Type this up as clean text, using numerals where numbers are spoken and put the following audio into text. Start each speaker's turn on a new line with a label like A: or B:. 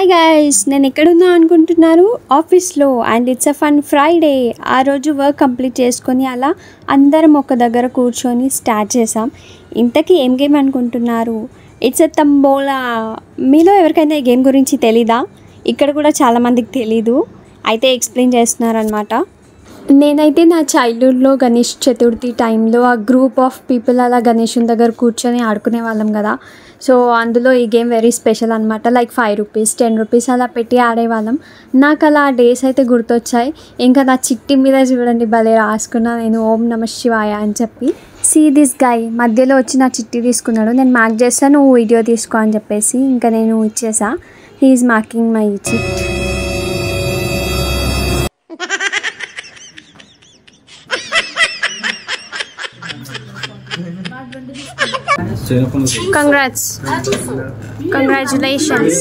A: Hi guys, నేను ఎక్కడున్నా అనుకుంటున్నారు? ఆఫీస్లో. And it's a fun Friday. ఆ రోజు వర్క్ కంప్లీట్ చేసుకొని అలా అందరం ఒక దగ్గర కూర్చొని స్టార్ట్ చేసాం. ఇంతకీ ఏం గేమ్ అనుకుంటున్నారు? It's a tambola. మీలో ఎవరికైనా ఈ గేమ్ గురించి తెలీదా? ఇక్కడ కూడా చాలామందికి తెలీదు, అయితే ఎక్స్ప్లెయిన్ చేస్తున్నారనమాట. నేనైతే నా చైల్డ్హుడ్లో గణేష్ చతుర్థి టైంలో ఆ గ్రూప్ ఆఫ్ పీపుల్ అలా గణేషుని దగ్గర కూర్చొని ఆడుకునే వాళ్ళం కదా. సో అందులో ఈ గేమ్ వెరీ స్పెషల్ అనమాట. లైక్ 5 రూపీస్ 10 రూపీస్ అలా పెట్టి ఆడేవాళ్ళం. నాకు అలా ఆ డేస్ అయితే గుర్తొచ్చాయి. ఇంకా నా చిట్టి మీద చూడండి భలే రాసుకున్నా నేను, ఓం నమ శివాయ అని చెప్పి. సీ దిస్ గాయ్ మధ్యలో వచ్చి నా చిట్టి తీసుకున్నాడు. నేను మార్క్ చేస్తాను, నువ్వు వీడియో తీసుకో అని చెప్పేసి ఇంకా నేను ఇచ్చేసా. He's marking my chit. Congrats. Congratulations.